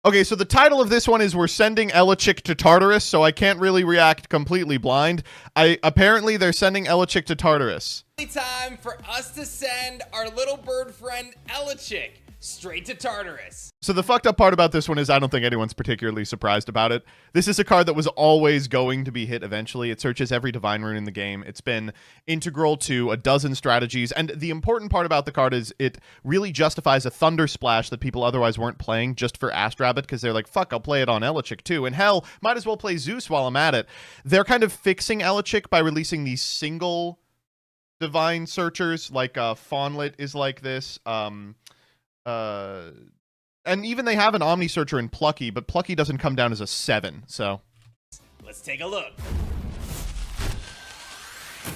Okay, so the title of this one is We're Sending Elechick to Tartarus, so I can't really react completely blind. Apparently they're sending Elechick to Tartarus. Time for us to send our little bird friend Elechick straight to Tartarus. So the fucked up part about this one is I don't think anyone's particularly surprised about it. This is a card that was always going to be hit eventually. It searches every Divine Rune in the game. It's been integral to a dozen strategies, and the important part about the card is it really justifies a Thunder Splash that people otherwise weren't playing just for Astrabbit, because they're like, fuck, I'll play it on Elechick too, and hell, might as well play Zeus while I'm at it. They're kind of fixing Elechick by releasing these single Divine Searchers, like Fawnlet is like this, and even they have an Omni Searcher in Plucky, but Plucky doesn't come down as a 7, so. Let's take a look.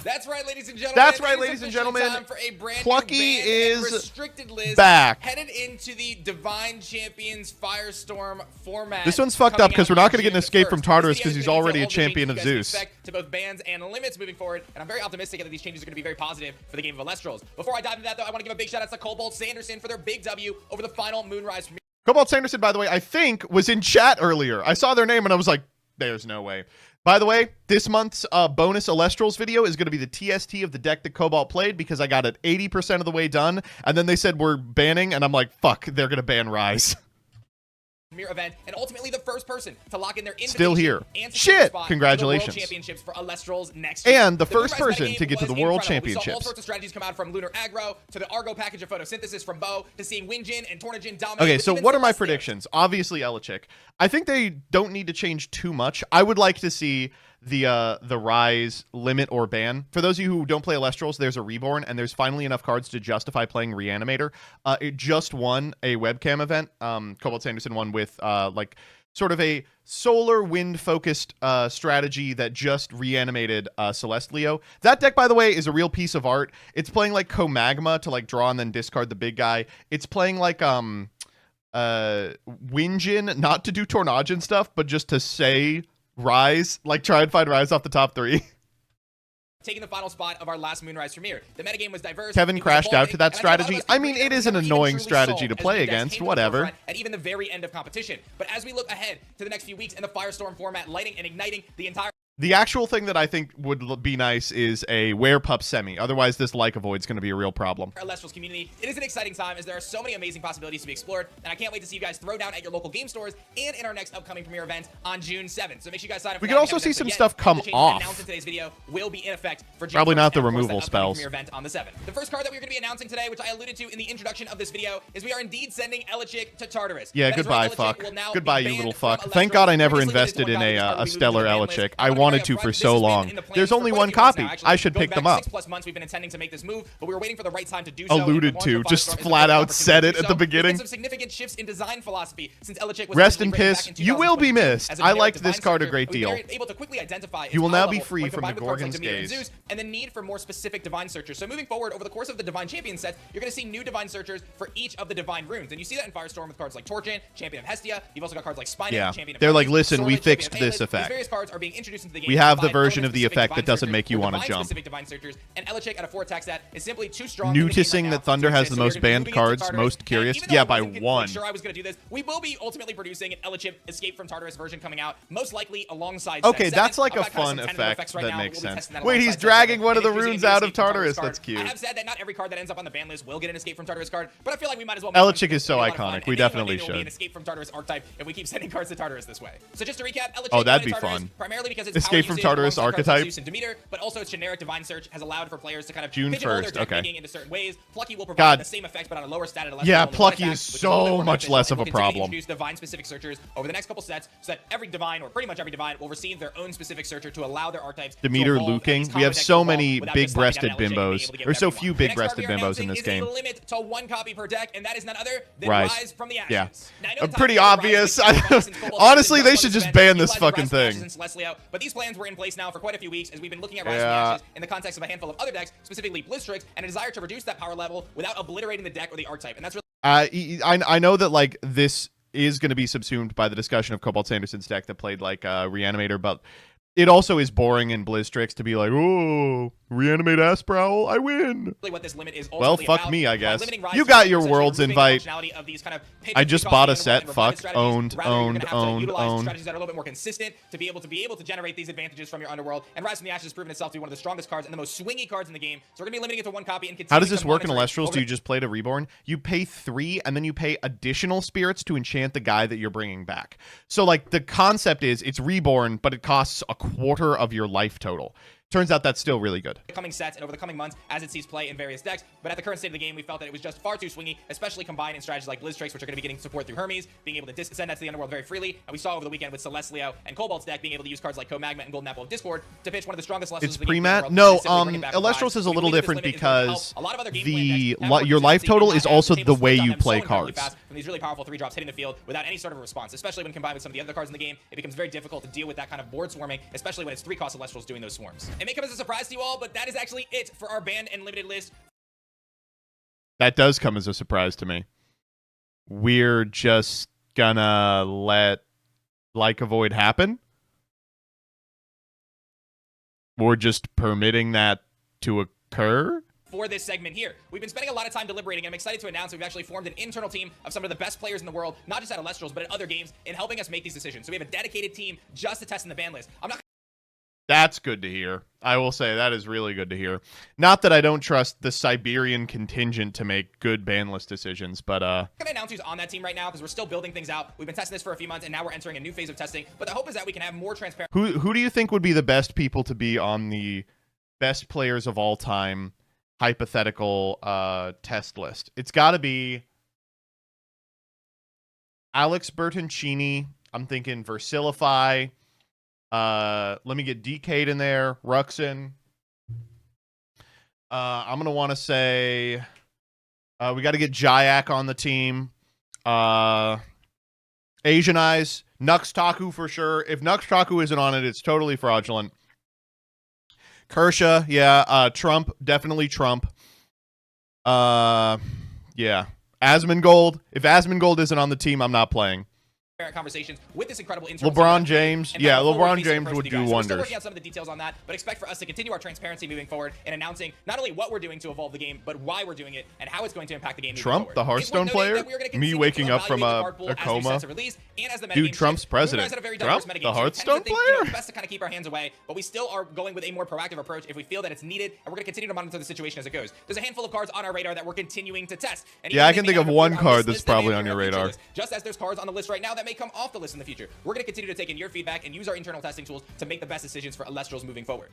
That's right, ladies and gentlemen. That's right, ladies and gentlemen. Time for a brand Plucky new banned is and restricted list back. Headed into the Divine Champions Firestorm format. This one's fucked up because we're not going to get an escape from Tartarus because he's already a champion of Zeus. To both bans and limits moving forward, and I'm very optimistic that these changes are going to be very positive for the game of Elestrals. Before I dive into that, though, I want to give a big shout out to Cobalt Sanderson for their big W over the final Moonrise premiere. Cobalt Sanderson, by the way, I think was in chat earlier. I saw their name and I was like, there's no way. By the way, this month's bonus Elestrals video is going to be the TST of the deck that Cobalt played because I got it 80% of the way done, and then they said we're banning, and I'm like, fuck, they're going to ban Rise. Event, and ultimately the first person to lock in their still here. And Shit! Congratulations. The World Championships for Elestrals next year. And the first person to get to the World Championships. We saw all sorts of strategies come out, from Lunar Aggro to the Argo package of photosynthesis from Bo to seeing Winjin and Tornajin dominate. Okay, so what are my predictions? Obviously Elechick. I think they don't need to change too much. I would like to see the Rise limit or ban. For those of you who don't play Elestrals, there's a Reborn, and there's finally enough cards to justify playing Reanimator. It just won a webcam event. Cobalt Sanderson won with like sort of a solar wind focused strategy that just reanimated Celestleo. That deck, by the way, is a real piece of art. It's playing like Comagma to like draw and then discard the big guy. It's playing like Winjin, not to do Tornajin stuff, but just to say Rise, like try and find Rise off the top 3. Taking the final spot of our last Moonrise premiere. The metagame was diverse. Kevin crashed out to that strategy. I mean, it is an annoying strategy to play against, whatever. At even the very end of competition. But as we look ahead to the next few weeks in the Firestorm format, lighting and igniting the entire... The actual thing that I think would be nice is a Werepup semi. Otherwise, this Like Avoid's going to be a real problem. Elestrals community, it is an exciting time as there are so many amazing possibilities to be explored, and I can't wait to see you guys throw down at your local game stores and in our next upcoming premiere event on June 7th. So make sure you guys sign up. We can also see some stuff come off. Announced in today's video will be in effect for June probably 1st, not the and of course, removal that spells. premiere event on the 7th. The first card that we're going to be announcing today, which I alluded to in the introduction of this video, is we are indeed sending Elechick to Tartarus. Yeah, goodbye, fuck. Goodbye, you little fuck. Thank God I never invested in a stellar Elechick. I wanted to for so long. There's only one copy. I should pick them up. 6+ months we've been intending to make this move, but we were waiting for the right time to do so. Alluded to, just flat out said it at the beginning. Some significant shifts in design philosophy since Elechick was rest in piss. You will be missed. I liked this card a great deal. You will now be free from the Gorgon's gaze. And the need for more specific Divine Searchers. So moving forward, over the course of the Divine Champion sets, you're going to see new Divine Searchers for each of the Divine Runes. And you see that in Firestorm with cards like Torjin, Champion of Hestia. You've also got cards like Spine, Champion of they're like, listen, Sorely, we fixed Champion of this Aelid. effect. These various cards are being introduced into the game. We have the version of the effect that doesn't make you want to jump. Divine Searchers, and Elechick at a 4-attack stat is simply too strong. Noticing that Thunder has the most banned cards, most curious. Yeah, by 1. Sure, I was going to do this. We will be ultimately producing an Elechick Escape from Tartarus version coming out, most likely alongside. Okay, that's like a fun effect that makes sense. Wait, he's dragging one of the runes out of Tartarus. That's cute. I have said that not every card that ends up on the ban list will get an Escape from Tartarus card, but I feel like we might as well. Elechick is so iconic. We definitely should. An Escape from Tartarus archetype if we keep sending cards to Tartarus this way. So just to recap, Elechick. Oh, that'd be fun. Primarily because it's Escape from Tartarus archetype. Zeus and Demeter, but also its generic Divine Search has allowed for players to kind of June 1st. Okay. Into certain ways. Plucky will provide the same effects, but on a lower stat. Yeah, Plucky is so much less of a problem. Introduce Divine specific searchers over the next couple sets, so that every Divine, or pretty much every Divine, will receive their own specific searcher to allow their archetypes. Demeter Luking. We have so many big-breasted bimbos. There's so few big-breasted bimbos in this game. Limit to 1 copy per deck, and that is none other than Rise from the Ashes. Yeah, pretty obvious. Honestly, they should just ban this fucking thing. But these plans were in place now for quite a few weeks, as we've been looking at Rise from the Ashes in the context of a handful of other decks, specifically Blitztrix, and a desire to reduce that power level without obliterating the deck or the archetype, and that's really. I know that like this is going to be subsumed by the discussion of Cobalt Sanderson's deck that played like Reanimator, but it also is boring in Blitztrix to be like, oh, Reanimate Asprowl, I win. What this limit is Well, ultimately fuck about. me, I guess. Limiting Rise You to got essentially your world's removing the invite. functionality of these kind of I just bought a set. Fuck. strategies. Owned, Rather, you're owned, gonna have to utilize owned. strategies that are a little bit more consistent to be able to generate these advantages from your underworld. And Rise from the Ashes has proven itself to be one of the strongest cards and the most swingy cards in the game. So we're gonna be limiting it to one copy and How does this to work in monitor Elestrals? Do you just play to Reborn? You pay 3 and then you pay additional spirits to enchant the guy that you're bringing back. So like the concept is it's Reborn, but it costs a quarter of your life total. Turns out that's still really good. The coming sets and over the coming months as it sees play in various decks, but at the current state of the game, we felt that it was just far too swingy, especially combined in strategies like Blizztrakes, which are going to be getting support through Hermes, being able to send that to the underworld very freely. And we saw over the weekend with Celestleo and Cobalt's deck being able to use cards like Co-Magma and Golden Apple of Discord to pitch one of the strongest Lestrals It's of the game. pre-mat? No, Elestrals is a little different because your life total is also the way you play cards. From these really powerful 3-drops hitting the field without any sort of a response, especially when combined with some of the other cards in the game, it becomes very difficult to deal with that kind of board swarming, especially when it's 3-cost Elestrals doing those swarms. It may come as a surprise to you all, but that is actually it for our banned and limited list. That does come as a surprise to me. We're just gonna let Like a Void happen? We're just permitting that to occur? For this segment here, we've been spending a lot of time deliberating, and I'm excited to announce we've actually formed an internal team of some of the best players in the world, not just at Elestrals, but at other games, in helping us make these decisions. So we have a dedicated team just to test in the ban list. I'm not. That's good to hear. I will say that is really good to hear. Not that I don't trust the Siberian contingent to make good ban list decisions, but I'm gonna announce who's on that team right now because we're still building things out. We've been testing this for a few months, and now we're entering a new phase of testing. But the hope is that we can have more transparent. Who do you think would be the best people to be on the best players of all time hypothetical test list? It's got to be Alex Bertoncini. I'm thinking Versilify. Let me get DK'd in there. Ruxin. I'm going to want to say we got to get Jayak on the team. Asian Eyes. Nuxtaku for sure. If Nuxtaku isn't on it, it's totally fraudulent. Kershaw, yeah. Trump, definitely Trump. Yeah. Asmongold. If Asmongold isn't on the team, I'm not playing. Conversations with this incredible internal LeBron James. Yeah, LeBron James would do wonders. We're still wonders. working out some of the details on that, but expect for us to continue our transparency moving forward and announcing not only what we're doing to evolve the game, but why we're doing it and how it's going to impact the game. Trump, the Hearthstone player? Me waking up from a coma? Dude, Trump's president. Trump, the Hearthstone player? It's best to kind of keep our hands away, but we still are going with a more proactive approach if we feel that it's needed, and we're going to continue to monitor the situation as it goes. There's a handful of cards on our radar that we're continuing to test. And yeah, I can think of one card that's probably on your radar. Just as there's cards on the list right now that may come off the list in the future. We're going to continue to take in your feedback and use our internal testing tools to make the best decisions for Elestrals moving forward.